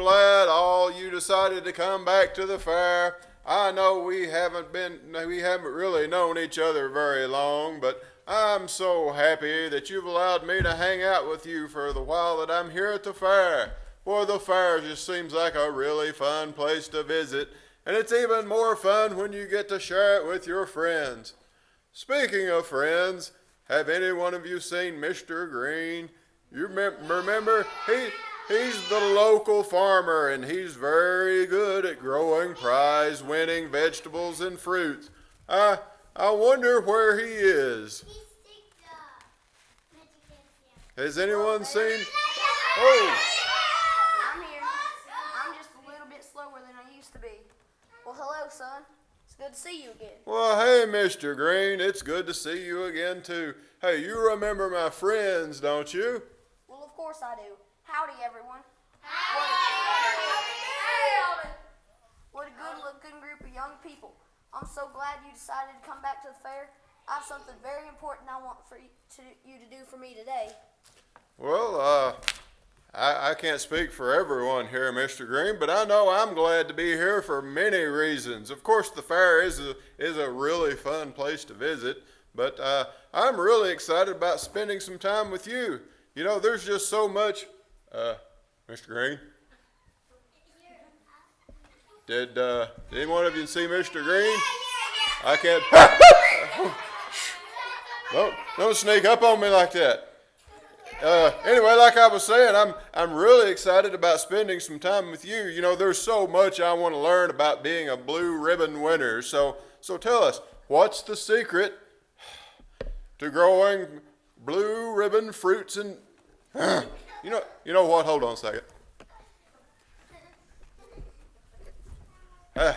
glad all you decided to come back to the fair. I know we haven't really known each other very long, but I'm so happy that you've allowed me to hang out with you for the while that I'm here at the fair. For the fair just seems like a really fun place to visit, and it's even more fun when you get to share it with your friends. Speaking of friends, have any one of you seen Mr. Green? You remember, he's the local farmer, and he's very good at growing prize-winning vegetables and fruits. I wonder where he is. Has anyone seen? Oh. I'm here. I'm just a little bit slower than I used to be. Well, hello, son. It's good to see you again. Well, hey, Mr. Green. It's good to see you again, too. Hey, you remember my friends, don't you? Well, of course I do. Howdy, everyone. What a good-looking group of young people. I'm so glad you decided to come back to the fair. I have something very important I want for you to do for me today. Well, I can't speak for everyone here, Mr. Green, but I know I'm glad to be here for many reasons. Of course, the fair is a really fun place to visit, but I'm really excited about spending some time with you. You know, there's just so much. Mr. Green? Did any one of you see Mr. Green? I can't. Don't sneak up on me like that. Anyway, like I was saying, I'm really excited about spending some time with you. You know, there's so much I want to learn about being a blue ribbon winner. So tell us, what's the secret to growing blue ribbon fruits and you know what? Hold on a second. My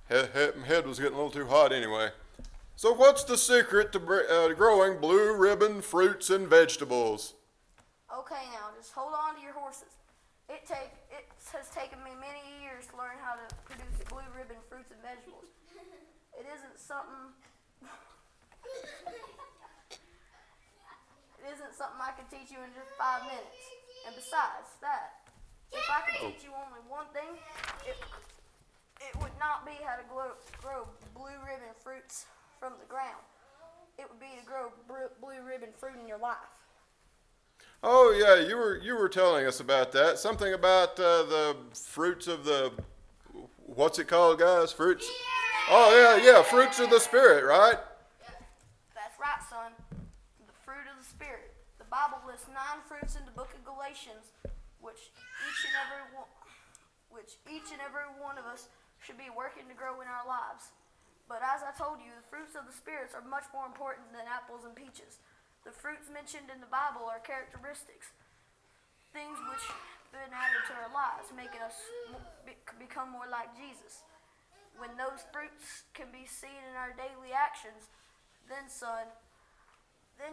head was getting a little too hot anyway. So what's the secret to growing blue ribbon fruits and vegetables? Okay, now, just hold on to your horses. It has taken me many years to learn how to produce blue ribbon fruits and vegetables. It isn't something I could teach you in just 5 minutes. And besides that, if I could teach you only one thing, it would not be how to grow blue ribbon fruits from the ground. It would be to grow blue ribbon fruit in your life. Oh yeah, you were telling us about that. Something about the fruits of the, what's it called, guys? Fruits. Oh yeah, fruits of the spirit, right? That's right, son. The fruit of the spirit. The Bible lists 9 fruits in the book of Galatians, which each and every one of us should be working to grow in our lives. But as I told you, the fruits of the spirits are much more important than apples and peaches. The fruits mentioned in the Bible are characteristics, things which have been added to our lives, making us become more like Jesus. When those fruits can be seen in our daily actions, then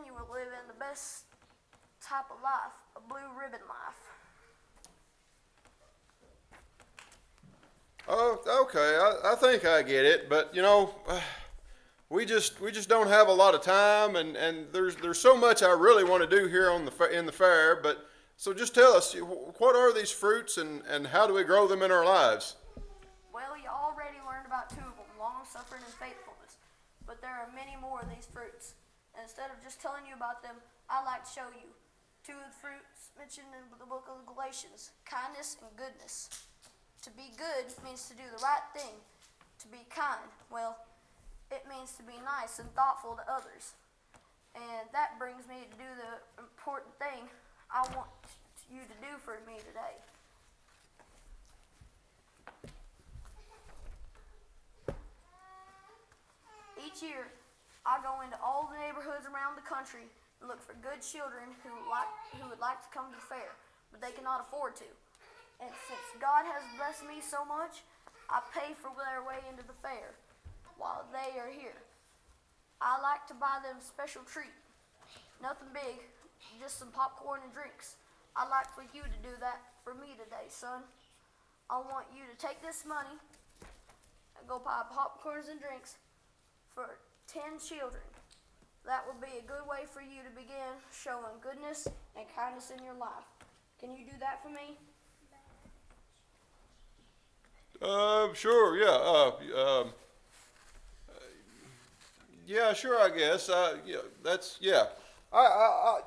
you will live in the best type of life, a blue ribbon life. Oh, okay. I think I get it, but you know, we just don't have a lot of time, and there's so much I really want to do here in the fair. But so just tell us, what are these fruits, and how do we grow them in our lives? Well, you already learned about 2 of them, long-suffering and faithfulness. But there are many more of these fruits. And instead of just telling you about them, I'd like to show you 2 of the fruits mentioned in the book of Galatians: kindness and goodness. To be good means to do the right thing. To be kind, well, it means to be nice and thoughtful to others. And that brings me to do the important thing I want you to do for me today. Each year, I go into all the neighborhoods around the country and look for good children who would like to come to the fair, but they cannot afford to. And since God has blessed me so much, I pay for their way into the fair while they are here. I like to buy them a special treat. Nothing big, just some popcorn and drinks. I'd like for you to do that for me today, son. I want you to take this money and go buy popcorns and drinks for 10 children. That will be a good way for you to begin showing goodness and kindness in your life. Can you do that for me? Sure, yeah. Yeah, sure, I guess. Yeah, yeah.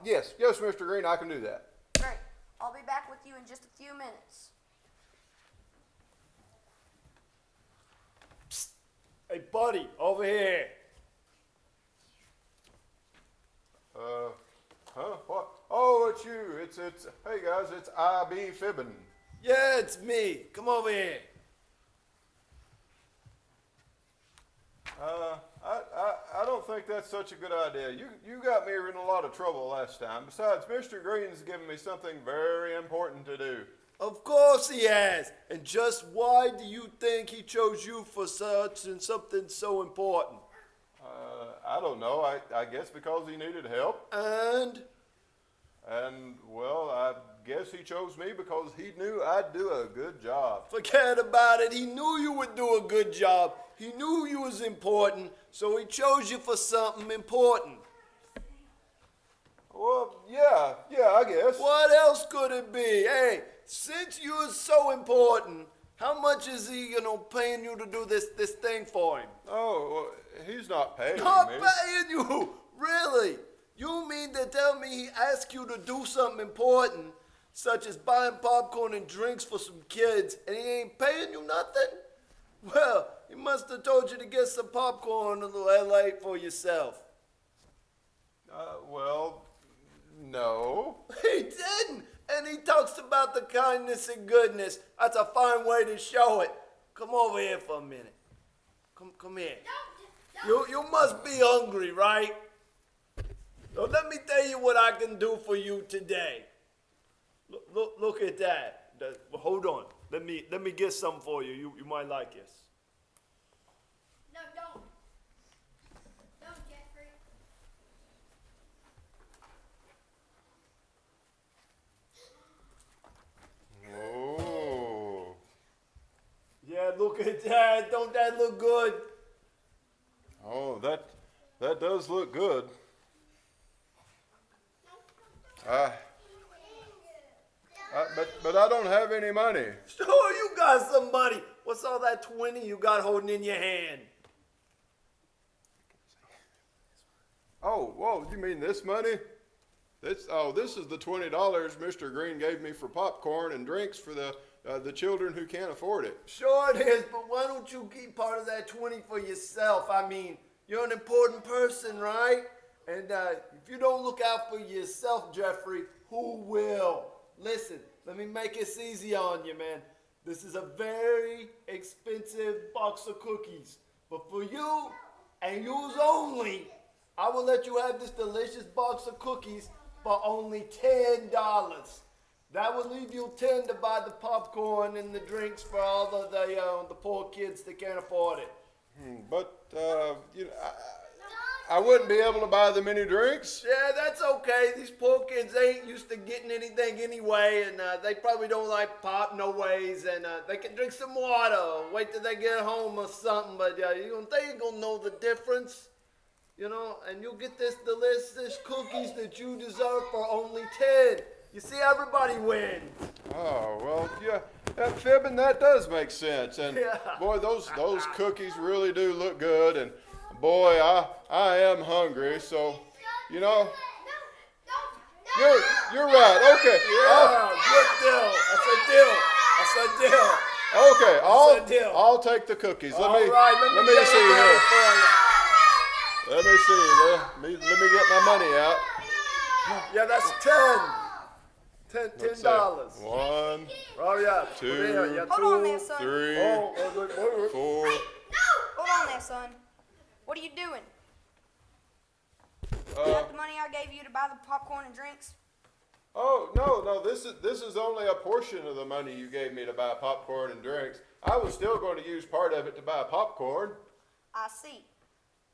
Yes, Mr. Green, I can do that. Great. I'll be back with you in just a few minutes. Psst. Hey, buddy, over here. Huh? What? Oh, it's you. Hey guys, it's I.B. Fibbin. Yeah, it's me. Come over here. I don't think that's such a good idea. You got me in a lot of trouble last time. Besides, Mr. Green's given me something very important to do. Of course he has. And just why do you think he chose you for such and something so important? I don't know. I guess because he needed help. And, well, I guess he chose me because he knew I'd do a good job. forget about it. He knew you would do a good job. He knew you was important, so he chose you for something important. Well, yeah, I guess. What else could it be? Hey, since you're so important, how much is he, paying you to do this thing for him? Oh, well, he's not paying Not me. paying you? Really? You mean to tell me he asked you to do something important, such as buying popcorn and drinks for some kids, and he ain't paying you nothing? Well, he must have told you to get some popcorn a little late for yourself. Well, no. He didn't. And he talks about the kindness and goodness. That's a fine way to show it. Come over here for a minute. Come here. You must be hungry, right? So let me tell you what I can do for you today. Look at that. Hold on. Let me get some for you. You might like this. No, don't. Don't, Jeffrey. Oh. Yeah, look at that. Don't that look good? Oh, that does look good. But I don't have any money. Sure, you got some money. What's all that 20 you got holding in your hand? Oh, whoa, you mean this money? This is the $20 Mr. Green gave me for popcorn and drinks for the children who can't afford it. Sure it is, but why don't you keep part of that 20 for yourself? I mean, you're an important person, right? And if you don't look out for yourself, Jeffrey, who will? Listen, let me make this easy on you, man. This is a very expensive box of cookies. But for you, and yours only, I will let you have this delicious box of cookies for only $10. That will leave you 10 to buy the popcorn and the drinks for all of the poor kids that can't afford it. But I wouldn't be able to buy them any drinks. Yeah, that's okay. These poor kids ain't used to getting anything anyway, and they probably don't like pop no ways, and they can drink some water or wait till they get home or something, but they ain't gonna know the difference, and you'll get this delicious cookies that you deserve for only 10. You see, everybody wins. Oh, well, yeah, Fibbin, that does make sense. And Yeah. boy, those cookies really do look good. And boy, I am hungry. So, you're right. Okay. Yeah, good deal. That's a deal. That's a deal. Okay, That's a deal. I'll take the cookies. Let me get see it here. for you. Let me see. Let me get my money out. Yeah, that's 10. Let's see. $10. 1, Oh, yeah. Two. Put it here. Yeah, Hold on 2, there, son. 3, wait. 4. Hold on there, son. What are you doing? You got the money I gave you to buy the popcorn and drinks? Oh, no, this is only a portion of the money you gave me to buy popcorn and drinks. I was still going to use part of it to buy popcorn. I see.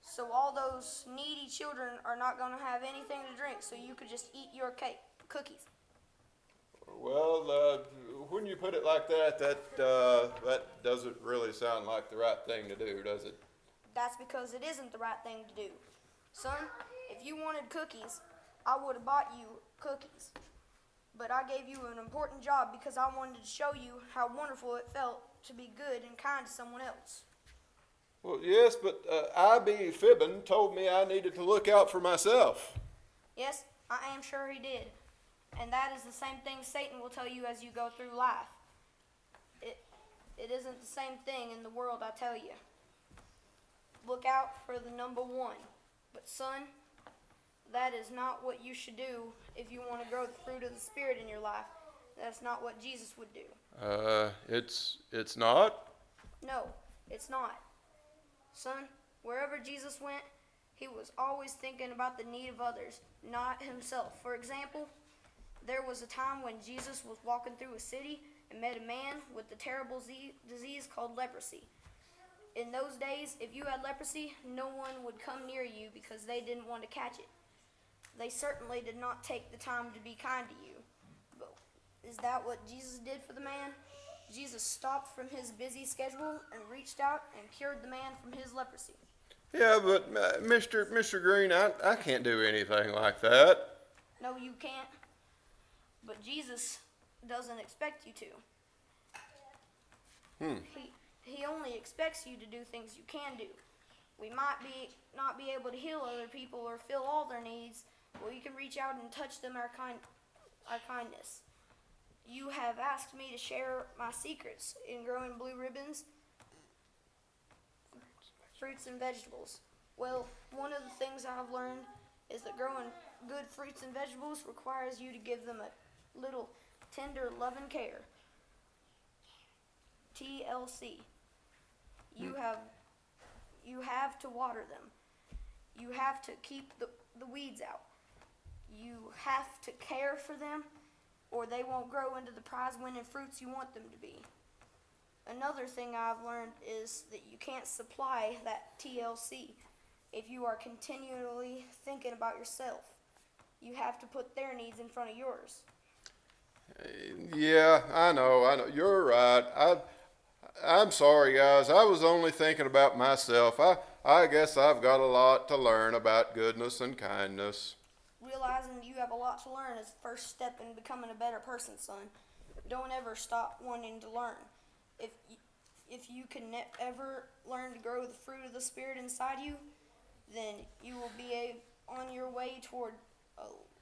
So all those needy children are not going to have anything to drink, so you could just eat your cookies. Well, when you put it like that doesn't really sound like the right thing to do, does it? That's because it isn't the right thing to do. Son, if you wanted cookies, I would have bought you cookies. But but I gave you an important job because I wanted to show you how wonderful it felt to be good and kind to someone else. Well, yes, but I.B. Fibbin told me I needed to look out for myself. Yes, I am sure he did. And that is the same thing Satan will tell you as you go through life. It isn't the same thing in the world, I tell you. Look out for the number one. But son, that is not what you should do if you want to grow the fruit of the Spirit in your life. That's not what Jesus would do. It's not? No, it's not. Son, wherever Jesus went, he was always thinking about the need of others, not himself. For example, there was a time when Jesus was walking through a city and met a man with the terrible disease called leprosy. In those days, if you had leprosy, no one would come near you because they didn't want to catch it. They certainly did not take the time to be kind to you. But is that what Jesus did for the man? Jesus stopped from his busy schedule and reached out and cured the man from his leprosy. Yeah, but Mr. Green, I can't do anything like that. No, you can't. But Jesus doesn't expect you to. He only expects you to do things you can do. We might not be able to heal other people or fill all their needs, but we can reach out and touch them our kindness. You have asked me to share my secrets in growing blue ribbons, fruits and vegetables. Well, one of the things I've learned is that growing good fruits and vegetables requires you to give them a little tender loving care. TLC. You have to water them. You have to keep the weeds out. You have to care for them, or they won't grow into the prize-winning fruits you want them to be. Another thing I've learned is that you can't supply that TLC if you are continually thinking about yourself. You have to put their needs in front of yours. Yeah, I know. You're right. I'm sorry, guys. I was only thinking about myself. I guess I've got a lot to learn about goodness and kindness. Realizing you have a lot to learn is the first step in becoming a better person, son. Don't ever stop wanting to learn. If you can ever learn to grow the fruit of the Spirit inside you, then you will be on your way toward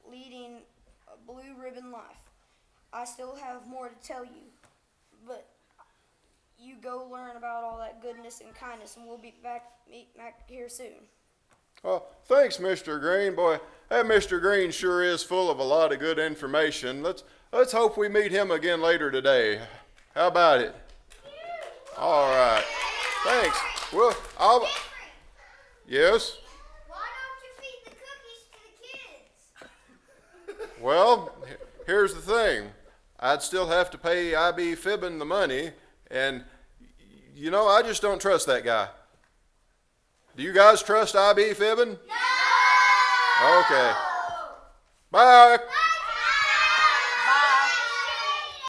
leading a blue ribbon life. I still have more to tell you, but you go learn about all that goodness and kindness, and we'll meet back here soon. Oh, thanks, Mr. Green. Boy, that Mr. Green sure is full of a lot of good information. Let's hope we meet him again later today. How about it? All right. Thanks. Well, Yes? Why don't you feed the cookies to the kids? Well, here's the thing. I'd still have to pay I.B. Fibbin the money, and, I just don't trust that guy. Do you guys trust I.B. Fibbin? No! Okay. Bye.